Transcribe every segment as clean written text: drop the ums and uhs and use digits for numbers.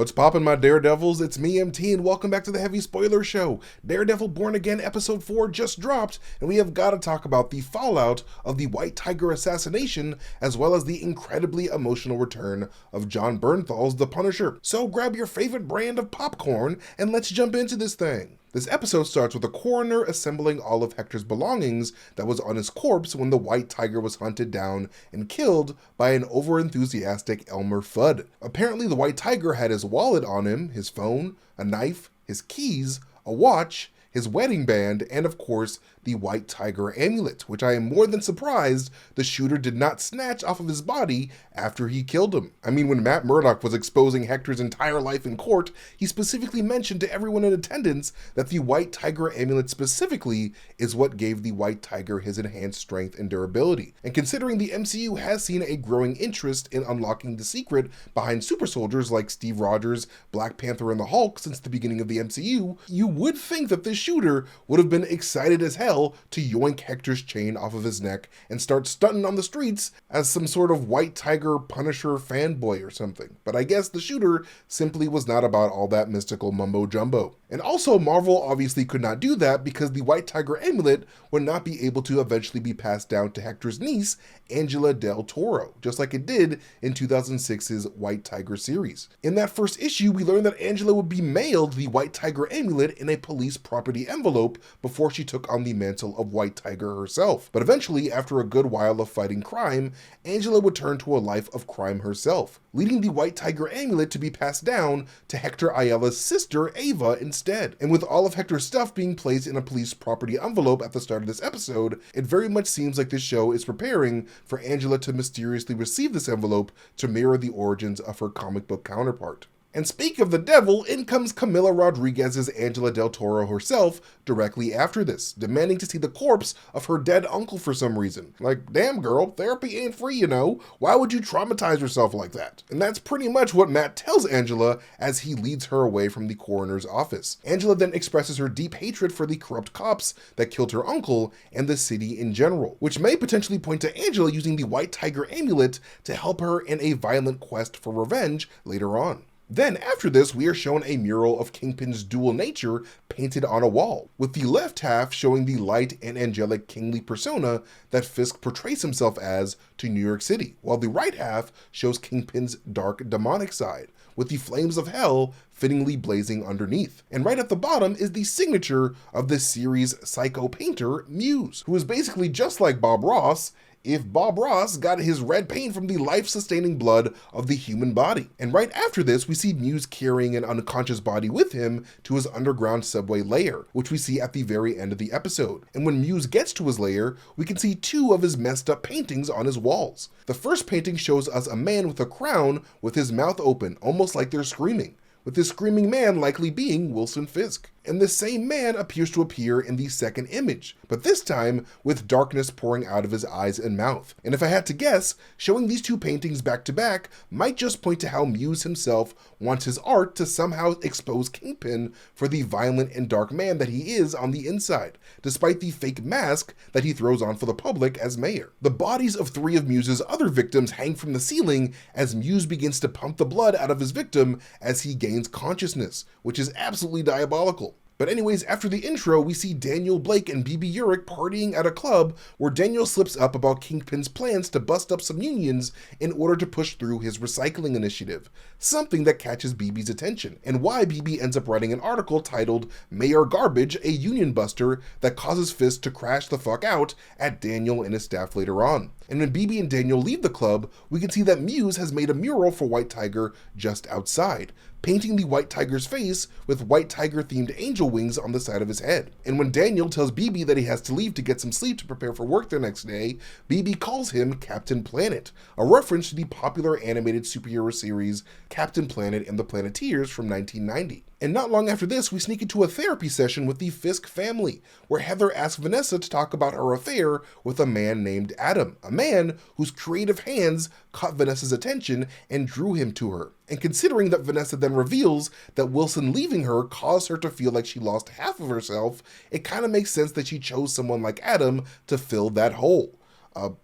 What's poppin', my Daredevils? It's me, MT, and welcome back to the Heavy Spoiler Show. Daredevil Born Again Episode 4 just dropped, and we have got to talk about the fallout of the White Tiger assassination, as well as the incredibly emotional return of Jon Bernthal's The Punisher. So grab your favorite brand of popcorn, and let's jump into this thing. This episode starts with a coroner assembling all of Hector's belongings that was on his corpse when the White Tiger was hunted down and killed by an overenthusiastic Elmer Fudd. Apparently the White Tiger had his wallet on him, his phone, a knife, his keys, a watch, his wedding band, and of course, the White Tiger amulet, which I am more than surprised the shooter did not snatch off of his body after he killed him. I mean, when Matt Murdock was exposing Hector's entire life in court, he specifically mentioned to everyone in attendance that the White Tiger amulet specifically is what gave the White Tiger his enhanced strength and durability. And considering the MCU has seen a growing interest in unlocking the secret behind super soldiers like Steve Rogers, Black Panther, and the Hulk since the beginning of the MCU, you would think that this shooter would have been excited as hell to yoink Hector's chain off of his neck and start stunting on the streets as some sort of White Tiger Punisher fanboy or something. But I guess the shooter simply was not about all that mystical mumbo jumbo. And also, Marvel obviously could not do that because the White Tiger amulet would not be able to eventually be passed down to Hector's niece, Angela Del Toro, just like it did in 2006's White Tiger series. In that first issue, we learned that Angela would be mailed the White Tiger amulet in a police property envelope before she took on the mantle of White Tiger herself. But eventually, after a good while of fighting crime, Angela would turn to a life of crime herself, leading the White Tiger amulet to be passed down to Hector Ayala's sister, Ava, instead. And with all of Hector's stuff being placed in a police property envelope at the start of this episode, it very much seems like this show is preparing for Angela to mysteriously receive this envelope to mirror the origins of her comic book counterpart. And speak of the devil, in comes Camila Rodriguez's Angela Del Toro herself directly after this, demanding to see the corpse of her dead uncle for some reason. Like, damn girl, therapy ain't free, you know. Why would you traumatize yourself like that? And that's pretty much what Matt tells Angela as he leads her away from the coroner's office. Angela then expresses her deep hatred for the corrupt cops that killed her uncle and the city in general, which may potentially point to Angela using the White Tiger amulet to help her in a violent quest for revenge later on. Then after this, we are shown a mural of Kingpin's dual nature painted on a wall, with the left half showing the light and angelic kingly persona that Fisk portrays himself as to New York City, while the right half shows Kingpin's dark demonic side, with the flames of hell fittingly blazing underneath. And right at the bottom is the signature of the series' psycho painter, Muse, who is basically just like Bob Ross, if Bob Ross got his red paint from the life-sustaining blood of the human body. And right after this, we see Muse carrying an unconscious body with him to his underground subway lair, which we see at the very end of the episode. And when Muse gets to his lair, we can see two of his messed up paintings on his walls. The first painting shows us a man with a crown with his mouth open, almost like they're screaming, with this screaming man likely being Wilson Fisk. And this same man appears to appear in the second image, but this time with darkness pouring out of his eyes and mouth. And if I had to guess, showing these two paintings back to back might just point to how Muse himself wants his art to somehow expose Kingpin for the violent and dark man that he is on the inside, despite the fake mask that he throws on for the public as mayor. The bodies of three of Muse's other victims hang from the ceiling as Muse begins to pump the blood out of his victim as he gains consciousness, which is absolutely diabolical. But anyways, after the intro, we see Daniel Blake and BB Urich partying at a club where Daniel slips up about Kingpin's plans to bust up some unions in order to push through his recycling initiative, something that catches BB's attention, and why BB ends up writing an article titled Mayor Garbage, a Union Buster, that causes Fisk to crash the fuck out at Daniel and his staff later on. And when BB and Daniel leave the club, we can see that Muse has made a mural for White Tiger just outside, painting the White Tiger's face with White Tiger-themed angel wings on the side of his head. And when Daniel tells BB that he has to leave to get some sleep to prepare for work the next day, BB calls him Captain Planet, a reference to the popular animated superhero series Captain Planet and the Planeteers from 1990. And not long after this, we sneak into a therapy session with the Fisk family, where Heather asks Vanessa to talk about her affair with a man named Adam, a man whose creative hands caught Vanessa's attention and drew him to her. And considering that Vanessa then reveals that Wilson leaving her caused her to feel like she lost half of herself, it kind of makes sense that she chose someone like Adam to fill that hole.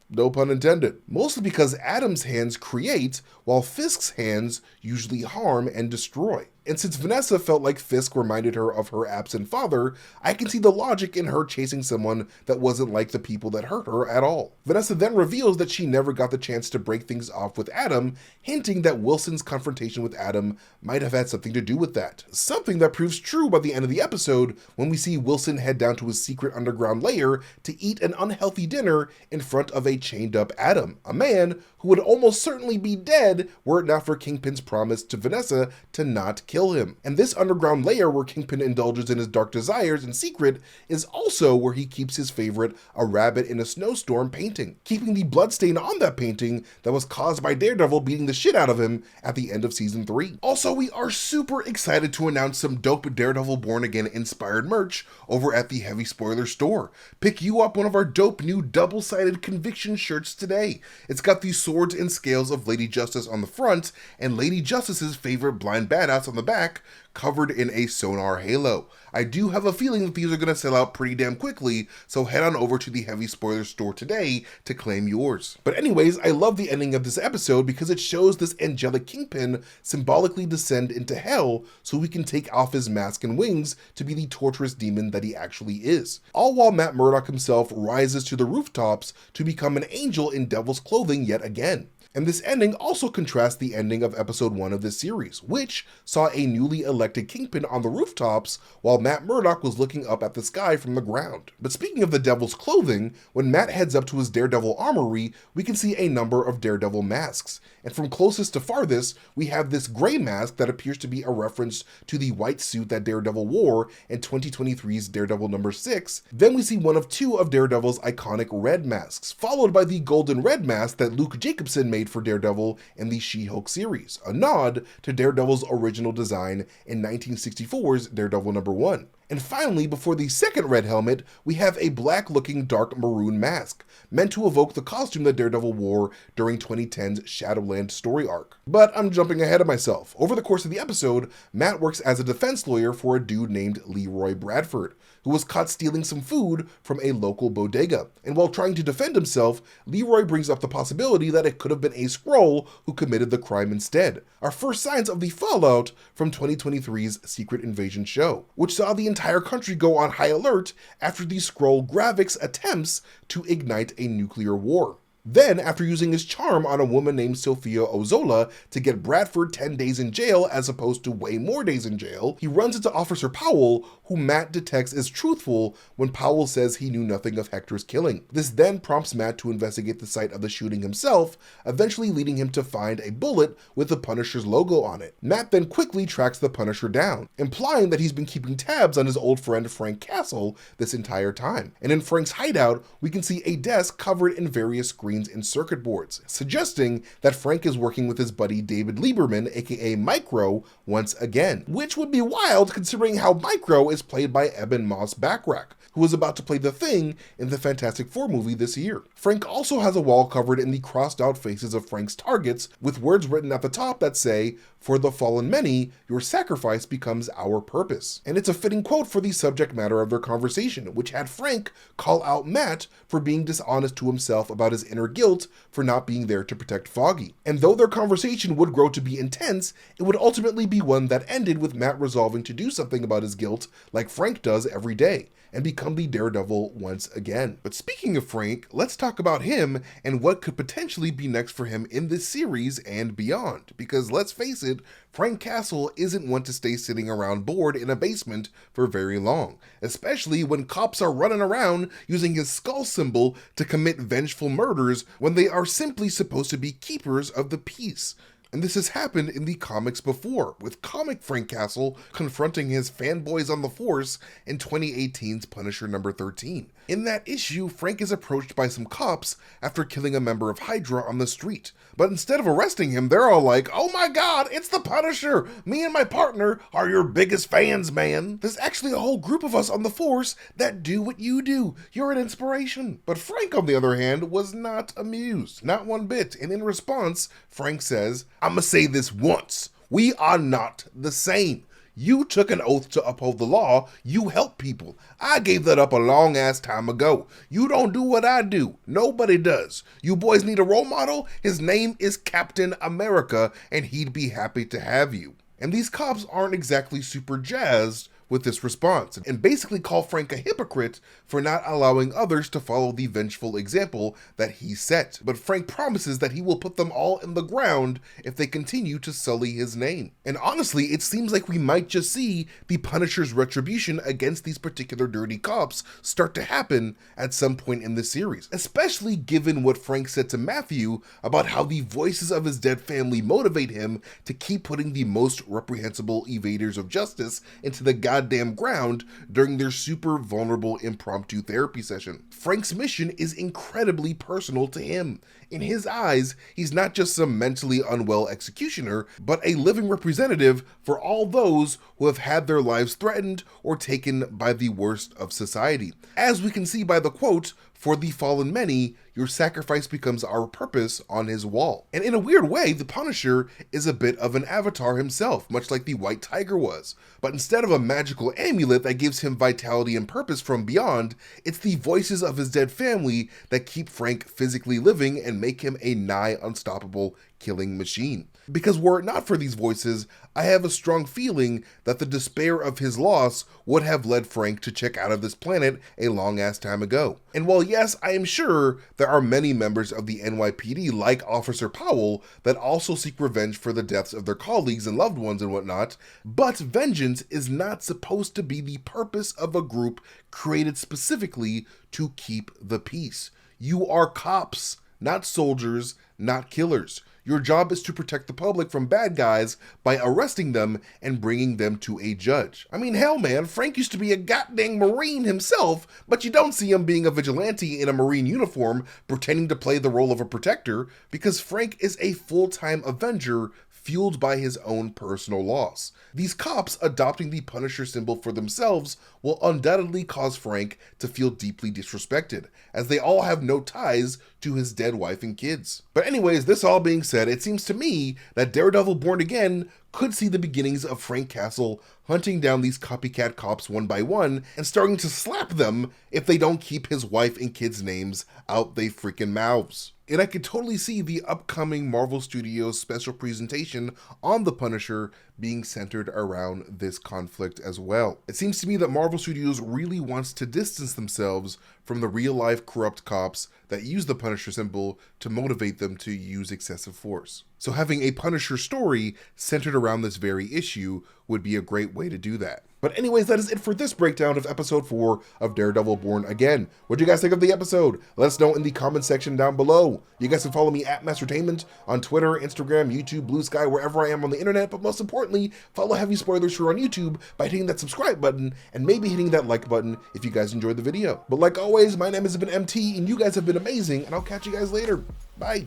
No pun intended. Mostly because Adam's hands create, while Fisk's hands usually harm and destroy. And since Vanessa felt like Fisk reminded her of her absent father, I can see the logic in her chasing someone that wasn't like the people that hurt her at all. Vanessa then reveals that she never got the chance to break things off with Adam, hinting that Wilson's confrontation with Adam might have had something to do with that. Something that proves true by the end of the episode when we see Wilson head down to his secret underground lair to eat an unhealthy dinner in front of a chained up Adam, a man who would almost certainly be dead were it not for Kingpin's promise to Vanessa to not kill him. And this underground lair where Kingpin indulges in his dark desires in secret is also where he keeps his favorite A Rabbit in a Snowstorm painting, keeping the bloodstain on that painting that was caused by Daredevil beating the shit out of him at the end of season 3. Also, we are super excited to announce some dope Daredevil Born Again inspired merch over at the Heavy Spoiler store. Pick you up one of our dope new double-sided Conviction shirts today. It's got the swords and scales of Lady Justice on the front and Lady Justice's favorite blind badass on the back, covered in a sonar halo. I do have a feeling that these are going to sell out pretty damn quickly, so head on over to the Heavy Spoiler store today to claim yours. But anyways, I love the ending of this episode because it shows this angelic Kingpin symbolically descend into hell so he can take off his mask and wings to be the torturous demon that he actually is. All while Matt Murdock himself rises to the rooftops to become an angel in devil's clothing yet again. And this ending also contrasts the ending of episode 1 of this series, which saw a newly elected Kingpin on the rooftops while Matt Murdock was looking up at the sky from the ground. But speaking of the devil's clothing, when Matt heads up to his Daredevil armory, we can see a number of Daredevil masks. And from closest to farthest, we have this gray mask that appears to be a reference to the white suit that Daredevil wore in 2023's Daredevil number 6. Then we see one of two of Daredevil's iconic red masks, followed by the golden red mask that Luke Jacobson made for Daredevil in the She-Hulk series, a nod to Daredevil's original design in 1964's Daredevil number 1. And finally, before the second red helmet, we have a black-looking dark maroon mask, meant to evoke the costume that Daredevil wore during 2010's Shadowland story arc. But I'm jumping ahead of myself. Over the course of the episode, Matt works as a defense lawyer for a dude named Leroy Bradford, who was caught stealing some food from a local bodega. And while trying to defend himself, Leroy brings up the possibility that it could have been a Skrull who committed the crime instead. Our first signs of the fallout from 2023's Secret Invasion show, which saw the entire country go on high alert after the Skrull Gravik's attempts to ignite a nuclear war. Then, after using his charm on a woman named Sophia Ozola to get Bradford 10 days in jail as opposed to way more days in jail, he runs into Officer Powell, who Matt detects is truthful when Powell says he knew nothing of Hector's killing. This then prompts Matt to investigate the site of the shooting himself, eventually leading him to find a bullet with the Punisher's logo on it. Matt then quickly tracks the Punisher down, implying that he's been keeping tabs on his old friend Frank Castle this entire time. And in Frank's hideout, we can see a desk covered in various screens and circuit boards, suggesting that Frank is working with his buddy David Lieberman, aka Micro, once again, which would be wild considering how Micro is played by Eben Moss-Backrack, who was about to play the Thing in the Fantastic Four movie this year. Frank also has a wall covered in the crossed out faces of Frank's targets, with words written at the top that say, "For the fallen many, your sacrifice becomes our purpose." And it's a fitting quote for the subject matter of their conversation, which had Frank call out Matt for being dishonest to himself about his inner guilt for not being there to protect Foggy. And though their conversation would grow to be intense, it would ultimately be one that ended with Matt resolving to do something about his guilt like Frank does every day, and become the Daredevil once again. But speaking of Frank, let's talk about him and what could potentially be next for him in this series and beyond. Because let's face it, Frank Castle isn't one to stay sitting around bored in a basement for very long, especially when cops are running around using his skull symbol to commit vengeful murders when they are simply supposed to be keepers of the peace. And this has happened in the comics before, with comic Frank Castle confronting his fanboys on the force in 2018's Punisher number 13. In that issue, Frank is approached by some cops after killing a member of Hydra on the street. But instead of arresting him, they're all like, "Oh my god, it's the Punisher! Me and my partner are your biggest fans, man! There's actually a whole group of us on the force that do what you do. You're an inspiration." But Frank, on the other hand, was not amused. Not one bit. And in response, Frank says, "I'ma say this once. We are not the same. You took an oath to uphold the law. You help people. I gave that up a long ass time ago. You don't do what I do. Nobody does. You boys need a role model? His name is Captain America, and he'd be happy to have you. And these cops aren't exactly super jazzed with this response, and basically call Frank a hypocrite for not allowing others to follow the vengeful example that he set. But Frank promises that he will put them all in the ground if they continue to sully his name. And honestly, it seems like we might just see the Punisher's retribution against these particular dirty cops start to happen at some point in the series, especially given what Frank said to Matthew about how the voices of his dead family motivate him to keep putting the most reprehensible evaders of justice into the goddamn ground during their super vulnerable impromptu therapy session. Frank's mission is incredibly personal to him. In his eyes, he's not just some mentally unwell executioner, but a living representative for all those who have had their lives threatened or taken by the worst of society. As we can see by the quote, "For the fallen many, your sacrifice becomes our purpose," on his wall. And in a weird way, the Punisher is a bit of an avatar himself, much like the White Tiger was. But instead of a magical amulet that gives him vitality and purpose from beyond, it's the voices of his dead family that keep Frank physically living and make him a nigh unstoppable killing machine. Because were it not for these voices, I have a strong feeling that the despair of his loss would have led Frank to check out of this planet a long ass time ago. And while yes, I am sure there are many members of the NYPD like Officer Powell that also seek revenge for the deaths of their colleagues and loved ones and whatnot, but vengeance is not supposed to be the purpose of a group created specifically to keep the peace. You are cops, not soldiers, not killers. Your job is to protect the public from bad guys by arresting them and bringing them to a judge. I mean, hell man, Frank used to be a goddamn Marine himself, but you don't see him being a vigilante in a Marine uniform pretending to play the role of a protector, because Frank is a full-time Avenger fueled by his own personal loss. These cops adopting the Punisher symbol for themselves will undoubtedly cause Frank to feel deeply disrespected, as they all have no ties to his dead wife and kids. But anyways, this all being said, it seems to me that Daredevil Born Again could see the beginnings of Frank Castle hunting down these copycat cops one by one and starting to slap them if they don't keep his wife and kids' names out they freaking mouths. And I could totally see the upcoming Marvel Studios special presentation on the Punisher being centered around this conflict as well. It seems to me that Marvel Studios really wants to distance themselves from the real-life corrupt cops that use the Punisher symbol to motivate them to use excessive force. So having a Punisher story centered around this very issue would be a great way to do that. But anyways, that is it for this breakdown of episode 4 of Daredevil Born Again. What do you guys think of the episode? Let us know in the comment section down below. You guys can follow me at Mastertainment on Twitter, Instagram, YouTube, Blue Sky, wherever I am on the internet. But most importantly, follow Heavy Spoilers here on YouTube by hitting that subscribe button and maybe hitting that like button if you guys enjoyed the video. But like always, my name has been MT and you guys have been amazing, and I'll catch you guys later. Bye.